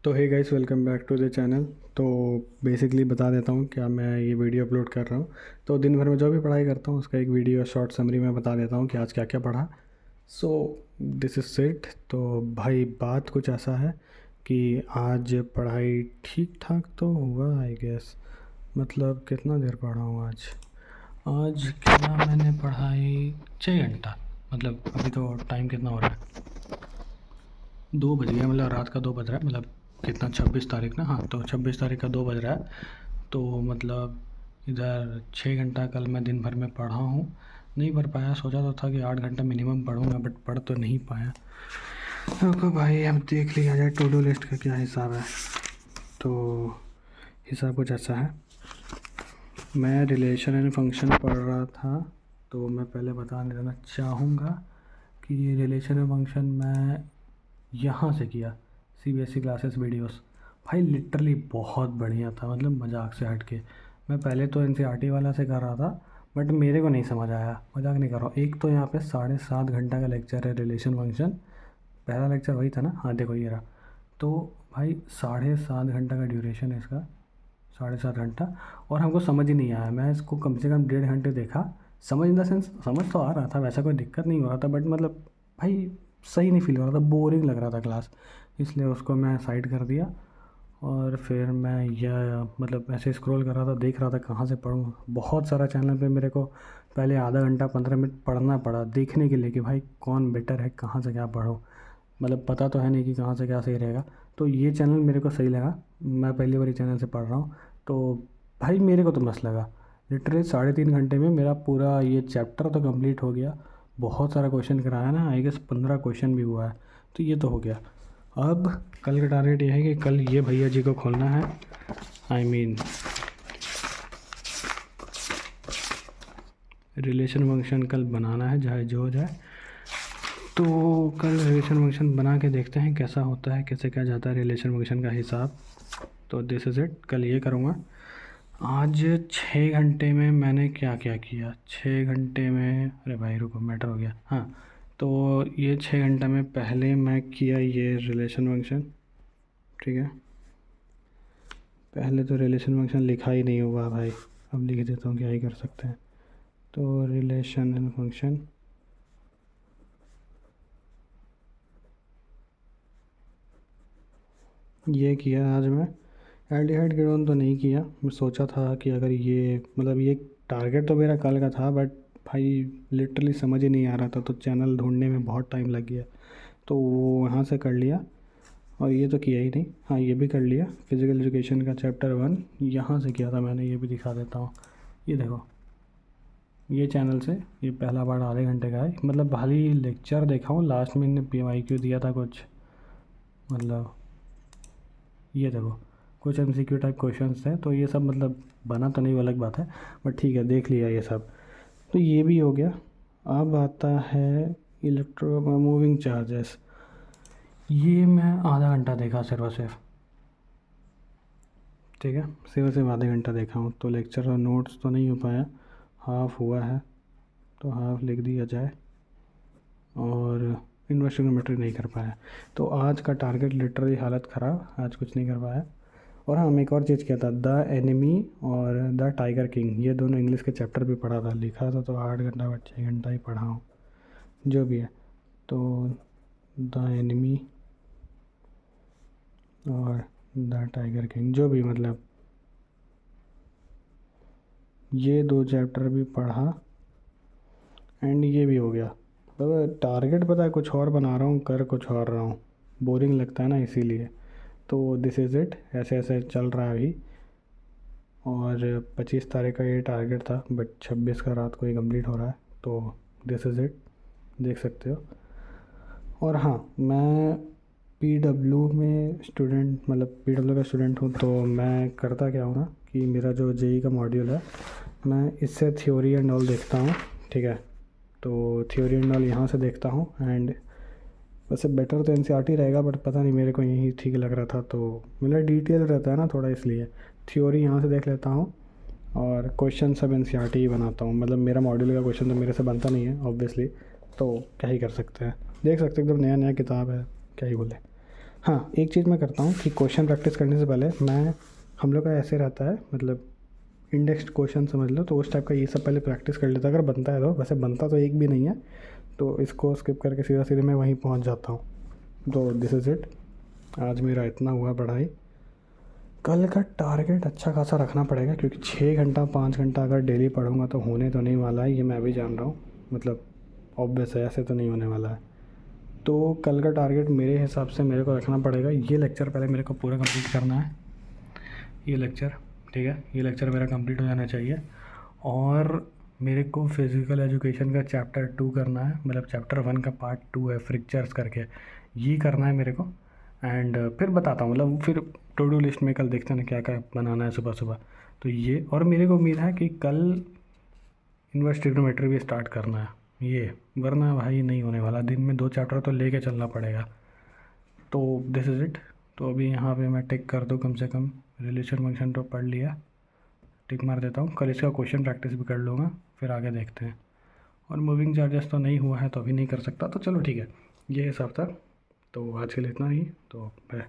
तो hey guys, welcome back to the channel. तो basically बता देता हूँ क्या मैं ये वीडियो अपलोड कर रहा हूँ। तो दिन भर में जो भी पढ़ाई करता हूँ उसका एक वीडियो शॉर्ट समरी में बता देता हूँ कि आज क्या क्या पढ़ा। So this is it. तो भाई बात कुछ ऐसा है कि आज पढ़ाई ठीक ठाक तो हुआ आई गेस। मतलब कितना देर पढ़ा हूँ आज। आज कितना मैंने पढ़ाई 6 घंटा। मतलब अभी तो टाइम कितना हो रहा है, 2 बज गया। मतलब रात का 2 बज रहा है। मतलब कितना, 26 तारीख ना। हाँ, तो 26 तारीख का 2 बज रहा है। तो मतलब इधर 6 घंटा कल मैं दिन भर में पढ़ा हूँ। नहीं पढ़ पाया, सोचा तो था कि 8 घंटा मिनिमम पढ़ूँगा, बट पढ़ तो नहीं पाया। रुको भाई, अब देख लिया जाए टू डू लिस्ट का क्या हिसाब है। तो हिसाब कुछ ऐसा है। मैं रिलेशन एंड फंक्शन पढ़ रहा था। तो मैं पहले बता देना चाहूँगा कि ये रिलेशन एंड फंक्शन मैं यहाँ से किया, सीबीएसई क्लासेस वीडियोस। भाई लिटरली बहुत बढ़िया था, मतलब मजाक से हट के। मैं पहले तो एनसीईआरटी वाला से कर रहा था, बट मेरे को नहीं समझ आया। मजाक नहीं कर रहा हूँ। एक तो यहाँ पे 7.5 घंटा का लेक्चर है रिलेशन फंक्शन। पहला लेक्चर वही था ना। हाँ देखो ये रहा। तो भाई 7.5 घंटा का ड्यूरेशन है इसका, 7.5 घंटा। और हमको समझ ही नहीं आया। मैं इसको कम से कम 1.5 घंटे देखा। समझ इन द सेंस समझ तो आ रहा था, वैसा कोई दिक्कत नहीं हो रहा था, बट मतलब भाई सही नहीं फील हो रहा था, बोरिंग लग रहा था क्लास। इसलिए उसको मैं साइड कर दिया। और फिर मैं यह मतलब ऐसे स्क्रॉल कर रहा था, देख रहा था कहाँ से पढूँ। बहुत सारा चैनल पे मेरे को पहले आधा घंटा 15 मिनट पढ़ना पड़ा देखने के लिए कि भाई कौन बेटर है, कहाँ से क्या पढूँ। मतलब पता तो है नहीं कि कहाँ से क्या सही रहेगा। तो ये चैनल मेरे को सही लगा। मैं पहली बार चैनल से पढ़ रहा हूँ। तो भाई मेरे को तो मस्त लगा। लिटरली 3.5 घंटे में मेरा पूरा ये चैप्टर तो कंप्लीट हो गया। बहुत सारा क्वेश्चन कराया ना, आई गेस 15 क्वेश्चन भी हुआ है। तो ये तो हो गया। अब कल का टारगेट ये है कि कल ये भैया जी को खोलना है। आई मीन रिलेशन फंक्शन कल बनाना है, चाहे जो हो जाए। तो कल रिलेशन फंक्शन बना के देखते हैं कैसा होता है, कैसे क्या जाता है रिलेशन फंक्शन का हिसाब। तो दिस इज़ इट, कल ये करूँगा। आज 6 घंटे में मैंने क्या क्या किया। 6 घंटे में, अरे भाई रुको, मैटर हो गया। हाँ, तो ये 6 घंटा में पहले मैं किया ये रिलेशन फंक्शन। ठीक है, पहले तो रिलेशन फंक्शन लिखा ही नहीं हुआ भाई। अब लिख देता हूँ, क्या ही कर सकते हैं। तो रिलेशन एंड फंक्शन ये किया आज मैं। एल्डिहाइड कीटोन तो नहीं किया। मैं सोचा था कि अगर ये मतलब ये टारगेट तो मेरा कल का था, बट भाई लिटरली समझ ही नहीं आ रहा था, तो चैनल ढूंढने में बहुत टाइम लग गया। तो वो वहाँ से कर लिया। और ये तो किया ही नहीं। हाँ, ये भी कर लिया। फिज़िकल एजुकेशन का चैप्टर 1 यहाँ से किया था मैंने। ये भी दिखा देता हूँ। ये देखो, ये चैनल से ये पहला पार्ट आधे घंटे का है। मतलब भारी लेक्चर देखा हूँ, लास्ट में इन्होंने PYQ दिया था कुछ। मतलब ये देखो, कुछ MCQ टाइप क्वेश्चंस थे। तो ये सब मतलब बना तो नहीं, वो अलग बात है, बट ठीक है, देख लिया ये सब। तो ये भी हो गया। अब आता है इलेक्ट्रो मूविंग चार्जेस। ये मैं आधा घंटा देखा सिर्फ और सिर्फ। ठीक है, सिर्फ आधे घंटा देखा हूँ। तो लेक्चर और नोट्स तो नहीं हो पाया, हाफ हुआ है। तो हाफ लिख दिया जाए। और इन्वेस्टिगोमेट्री नहीं कर पाया। तो आज का टारगेट लिटरली हालत ख़राब, आज कुछ नहीं कर पाया। और हाँ, मैं एक और चीज़ किया था, द एनिमी और द टाइगर किंग, ये दोनों इंग्लिश के चैप्टर भी पढ़ा था। लिखा था तो 8 घंटा बट 6 घंटा ही पढ़ा हूँ, जो भी है। तो द एनिमी और द टाइगर किंग, जो भी, मतलब ये 2 चैप्टर भी पढ़ा। एंड ये भी हो गया। मतलब टारगेट पता है कुछ और बना रहा हूँ, कर कुछ और रहा हूँ। बोरिंग लगता है ना, इसीलिए। तो दिस इज़ इट, ऐसे ऐसे चल रहा है अभी। और 25 तारीख का ये टारगेट था, बट 26 का रात को ये कंप्लीट हो रहा है। तो दिस इज़ इट, देख सकते हो। और हाँ, मैं PW में स्टूडेंट, मतलब PW का स्टूडेंट हूँ। तो मैं करता क्या हूँ ना कि मेरा जो JEE का मॉड्यूल है, मैं इससे थ्योरी एंड ऑल देखता हूँ। ठीक है, तो थ्योरी एंड ऑल यहाँ से देखता हूँ। एंड वैसे बेटर तो NCERT रहेगा, बट पता नहीं मेरे को यही ठीक लग रहा था। तो मेरा डिटेल रहता है ना थोड़ा, इसलिए थ्योरी यहाँ से देख लेता हूँ। और क्वेश्चन सब NCERT ही बनाता हूँ। मतलब मेरा मॉड्यूल का क्वेश्चन तो मेरे से बनता नहीं है ऑब्वियसली। तो क्या ही कर सकते हैं, देख सकते हैं, एकदम नया नया किताब है, क्या ही बोले। हाँ, एक चीज़ मैं करता हूँ कि क्वेश्चन प्रैक्टिस करने से पहले हम लोग का ऐसे रहता है, मतलब इंडेक्स्ड क्वेश्चन समझ लो, तो उस टाइप का ये सब पहले प्रैक्टिस कर लेता अगर बनता है तो। वैसे बनता तो एक भी नहीं है, तो इसको स्किप करके सीधा सीधे मैं वहीं पहुँच जाता हूँ। तो दिस इज़ इट, आज मेरा इतना हुआ पढ़ाई। कल का टारगेट अच्छा खासा रखना पड़ेगा, क्योंकि 6 घंटा 5 घंटा अगर डेली पढ़ूंगा तो होने तो नहीं वाला है, ये मैं भी जान रहा हूँ। मतलब ऑब्वियस है, ऐसे तो नहीं होने वाला है। तो कल का टारगेट मेरे हिसाब से मेरे को रखना पड़ेगा, ये लेक्चर पहले मेरे को पूरा कंप्लीट करना है, ये लेक्चर, ठीक है, ये लेक्चर मेरा कंप्लीट हो जाना चाहिए। और मेरे को फिज़िकल एजुकेशन का चैप्टर 2 करना है, मतलब चैप्टर 1 का पार्ट 2 है फ्रिक्चर्स करके, ये करना है मेरे को। एंड फिर बताता हूँ, मतलब फिर टू डू लिस्ट में कल देखते हैं ना क्या क्या बनाना है सुबह सुबह। तो ये, और मेरे को उम्मीद है कि कल इन्वर्स ट्रिग्नोमेट्री भी स्टार्ट करना है ये, वरना भाई नहीं होने वाला, दिन में 2 चैप्टर तो लेके चलना पड़ेगा। तो दिस इज़ इट। तो अभी यहाँ पे मैं टिक कर दूँ, कम से कम रिलेशन फंक्शन तो पढ़ लिया, टिक मार देता हूँ। कल इसका क्वेश्चन प्रैक्टिस भी कर लूँगा, फिर आगे देखते हैं। और मूविंग चार्जेस तो नहीं हुआ है तो अभी नहीं कर सकता, तो चलो ठीक है, ये हिसाब था। तो आज के लिए इतना ही, तो बाय।